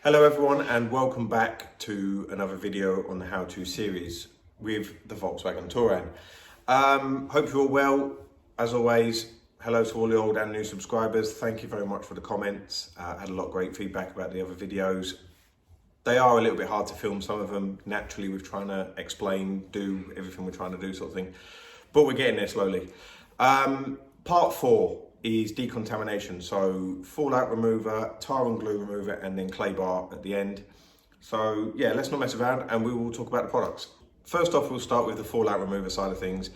Hello everyone and welcome back to another video on the how-to series with the Volkswagen Touran. Hope you're all well. As always, hello to all the old and new subscribers. Thank you very much for the comments. Had a lot of great feedback about the other videos. They are a little bit hard to film, some of them, naturally with trying to explain, do everything we're trying to do sort of thing. But we're getting there slowly. Part 4 is decontamination. So fallout remover, Tyre and Glue remover, and then clay bar at the end. So yeah, let's not mess around and we will talk about the products. First off, we'll start with the fallout remover side of things.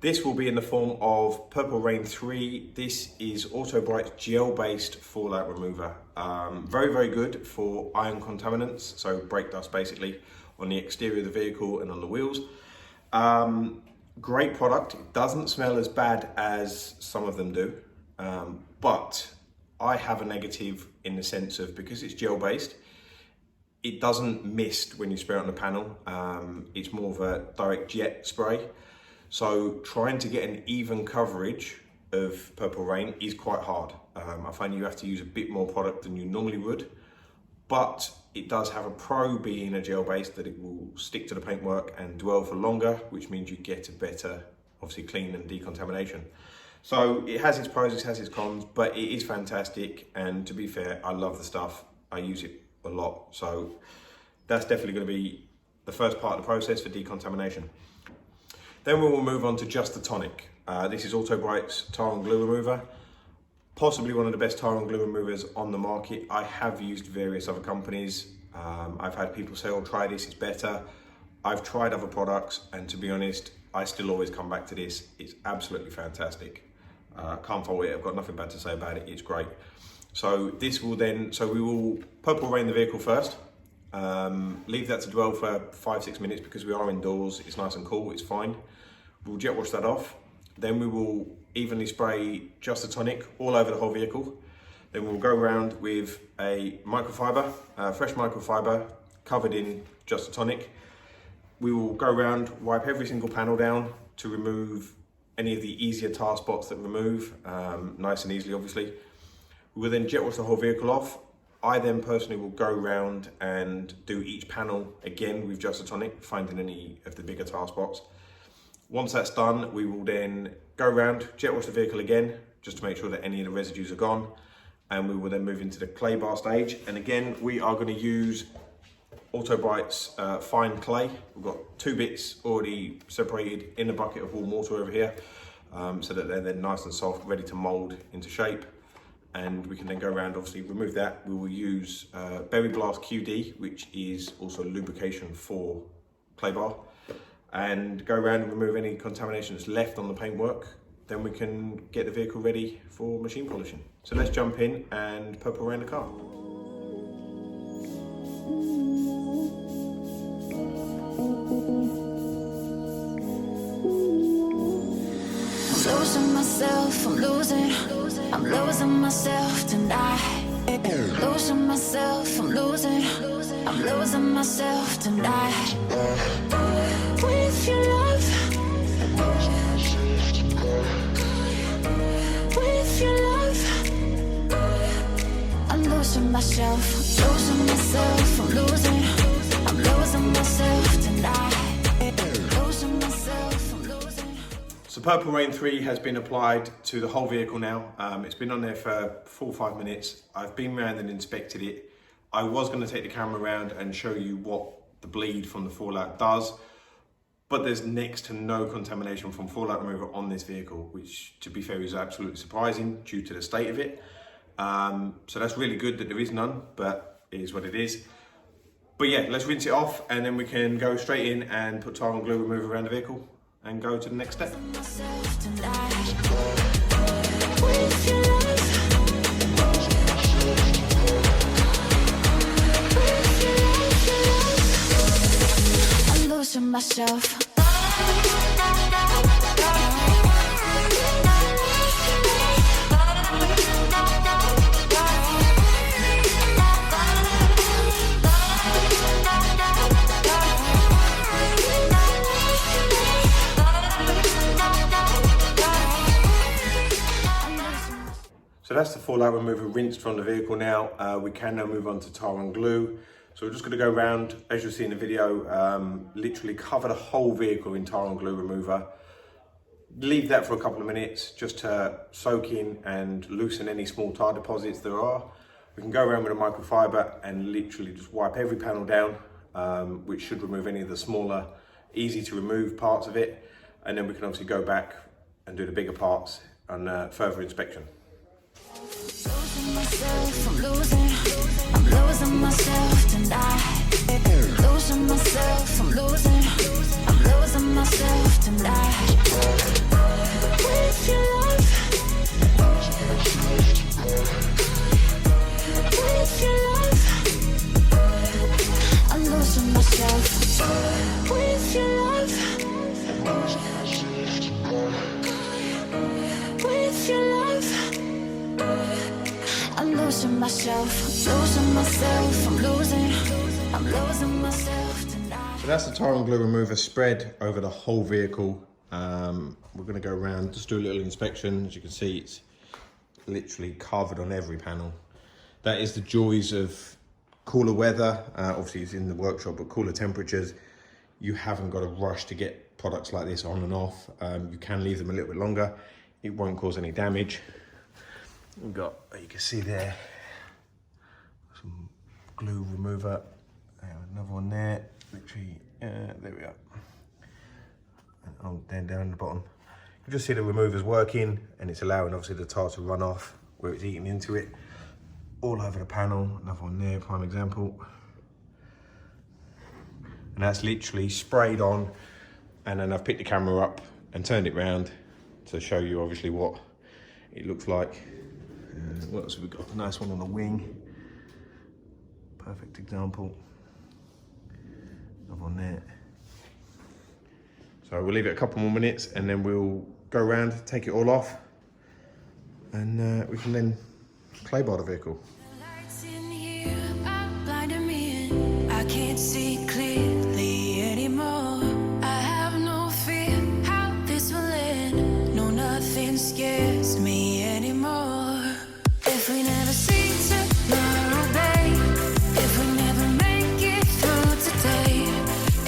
This will be in the form of Purple Rain 3. This is Autobrite's gel-based fallout remover. Very, very good for iron contaminants, so brake dust basically, on the exterior of the vehicle and on the wheels. Great product. It doesn't smell as bad as some of them do, but I have a negative in the sense of, because it's gel-based, it doesn't mist when you spray it on the panel. It's more of a direct jet spray. So trying to get an even coverage of Purple Rain is quite hard. I find you have to use a bit more product than you normally would, but it does have a pro being a gel base that it will stick to the paintwork and dwell for longer, which means you get a better, obviously, clean and decontamination. So it has its pros, it has its cons, but it is fantastic. And to be fair, I love the stuff. I use it a lot. So that's definitely going to be the first part of the process for decontamination. Then we will move on to just the Tonic. This is Autobrite's Tyre and Glue remover. Possibly one of the best Tyre and Glue removers on the market. I have used various other companies. I've had people say, oh, try this, it's better. I've tried other products, and to be honest, I still always come back to this. It's absolutely fantastic. Can't fault it, I've got nothing bad to say about it, it's great. So this will then, we will Purple Rain the vehicle first. Leave that to dwell for 5-6 minutes because we are indoors, it's nice and cool, it's fine. We'll jet wash that off. Then we will evenly spray just the Tonic all over the whole vehicle. Then we'll go around with a microfiber, fresh microfiber covered in just the Tonic. We will go around, wipe every single panel down to remove any of the easier tar spots that remove, nice and easily obviously. We will then jet wash the whole vehicle off. I then personally will go around and do each panel again with just the Tonic, finding any of the bigger tar spots. Once that's done, we will then go around, jet wash the vehicle again, just to make sure that any of the residues are gone. And we will then move into the clay bar stage. And again, we are going to use Autobrite's fine clay. We've got 2 bits already separated in a bucket of warm water over here, so that they're then nice and soft, ready to mold into shape. And we can then go around, obviously remove that. We will use Berry Blast QD, which is also lubrication for clay bar, and go around and remove any contamination that's left on the paintwork. Then we can get the vehicle ready for machine polishing. So let's jump in and Purple Rain the car. I'm losing myself tonight. Losing myself, I'm losing myself tonight. With your love, with your love, I'm losing myself, I'm losing myself tonight. Losing myself, I'm losing. So Purple Rain 3 has been applied to the whole vehicle now. It's been on there for 4 or 5 minutes. I've been around and inspected it. I was going to take the camera around and show you what the bleed from the fallout does, but there's next to no contamination from fallout remover on this vehicle, which, to be fair, is absolutely surprising due to the state of it. So that's really good that there is none, but it is what it is. But yeah, let's rinse it off and then we can go straight in and put Tyre and Glue remover around the vehicle and go to the next step. I'm losing myself. that's the fallout remover rinsed from the vehicle now. We can now move on to Tyre and Glue. So we're just going to go around, as you'll see in the video, literally cover the whole vehicle in Tyre and Glue remover. Leave that for a couple of minutes just to soak in and loosen any small tyre deposits there are. We can go around with a microfiber and literally just wipe every panel down, which should remove any of the smaller, easy to remove parts of it. And then we can obviously go back and do the bigger parts on further inspection. Losing myself, I'm losing myself tonight. Losing myself, I'm losing myself tonight. With your love, with your love, I'm losing myself. With your love, with your love, I'm losing myself, I'm losing myself tonight. So that's the Tyre and Glue remover spread over the whole vehicle. We're going to go around, just do a little inspection. As you can see, it's literally covered on every panel. That is the joys of cooler weather. Obviously it's in the workshop, but cooler temperatures, you haven't got to rush to get products like this on and off. You can leave them a little bit longer. It won't cause any damage. We've got, you can see there, some glue remover. Another one there, literally, there we go. And then down the bottom. You can just see the remover's working and it's allowing obviously the tar to run off where it's eating into it. All over the panel, another one there, prime example. And that's literally sprayed on, and then I've picked the camera up and turned it round to show you obviously what it looks like. What else have we got? A nice one on the wing. Perfect example. Another one there. So we'll leave it a couple more minutes and then we'll go around, take it all off, and we can then clay bar the vehicle. The lights in here are blinding me in. I can't see clearly anymore. I have no fear how this will end. No, nothing scares me anymore. If we never see tomorrow, babe. If we never make it through today.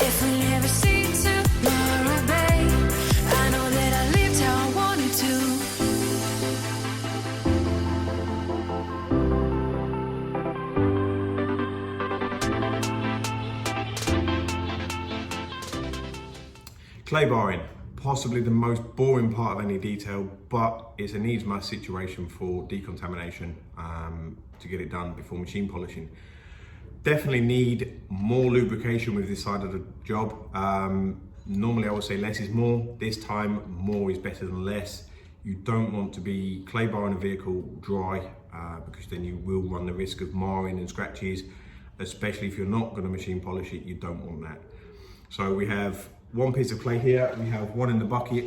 If we never see tomorrow, babe. I know that I lived how I wanted to. Clay barring, possibly the most boring part of any detail, but it's a needs must situation for decontamination to get it done before machine polishing. Definitely need more lubrication with this side of the job. Normally I would say less is more. This time more is better than less. You don't want to be clay barring a vehicle dry because then you will run the risk of marring and scratches, especially if you're not going to machine polish it. You don't want that. So we have one piece of clay here, we have one in the bucket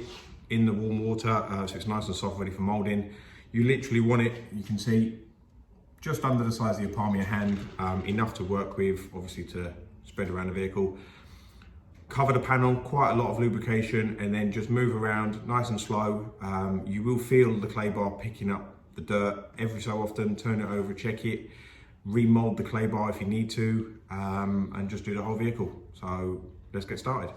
in the warm water, so it's nice and soft, ready for moulding. You literally want it, you can see, just under the size of your palm of your hand, enough to work with, obviously to spread around the vehicle. Cover the panel, quite a lot of lubrication, and then just move around nice and slow. You will feel the clay bar picking up the dirt every so often. Turn it over, check it, remold the clay bar if you need to, and just do the whole vehicle. So let's get started.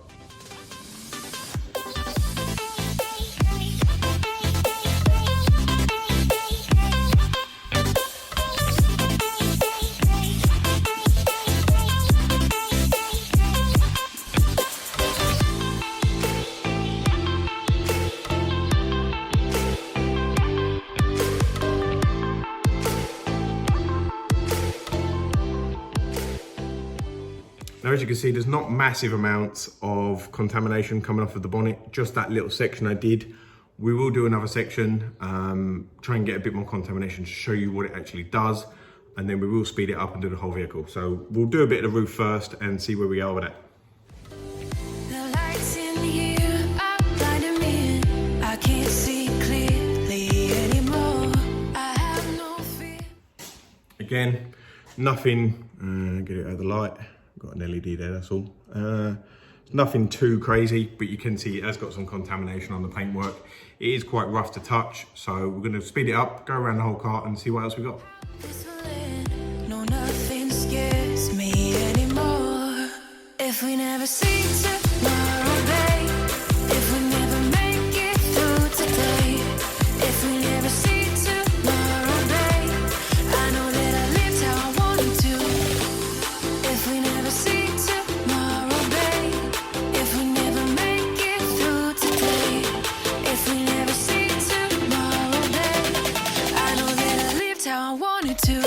Now, as you can see, there's not massive amounts of contamination coming off of the bonnet, just that little section I did. We will do another section, try and get a bit more contamination to show you what it actually does, and then we will speed it up and do the whole vehicle. So we'll do a bit of the roof first and see where we are with that. The lights in here are blinding me in. I can't see clearly anymore. I have no fear. Again, nothing, get it out of the light. Got an LED there, that's all. Nothing too crazy, but you can see it has got some contamination on the paintwork. It is quite rough to touch, so we're going to speed it up, go around the whole car and see what else we got. No, nothing scares me anymore. If we never see tomorrow, babe, if we never make it through today, if we never see tomorrow, babe, I know that I lived how I wanted to. If we never see tomorrow, babe, if we never make it through today, if we never see tomorrow, babe, I know that I lived how I wanted to.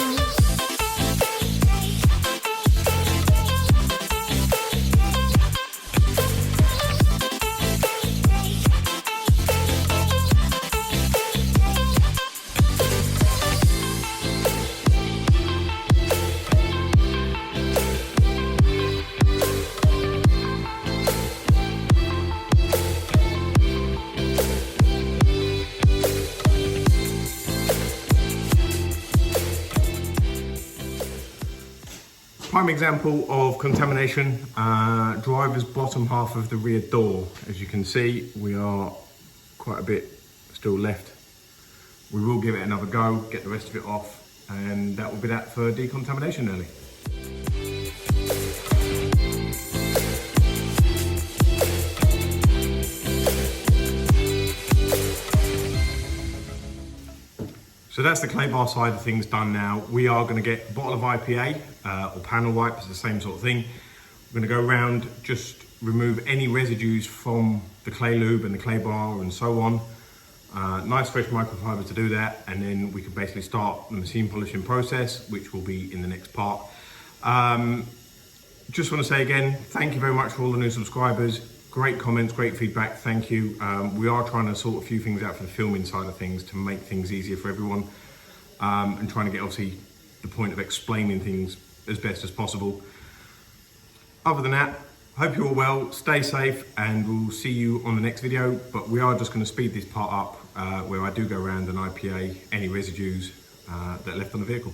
Prime example of contamination, driver's bottom half of the rear door. As you can see, we are quite a bit still left. We will give it another go, get the rest of it off, and that will be that for decontamination nearly. So that's the clay bar side of things done now. We are going to get a bottle of IPA or panel wipe, it's the same sort of thing. We're going to go around, just remove any residues from the clay lube and the clay bar and so on. Nice fresh microfiber to do that, and then we can basically start the machine polishing process, which will be in the next part. Just want to say again, thank you very much for all the new subscribers. Great comments, great feedback, thank you. We are trying to sort a few things out for the filming side of things to make things easier for everyone, and trying to get obviously the point of explaining things as best as possible. Other than that, hope you're all well, stay safe, and we'll see you on the next video. But we are just going to speed this part up where I do go around and IPA any residues that are left on the vehicle.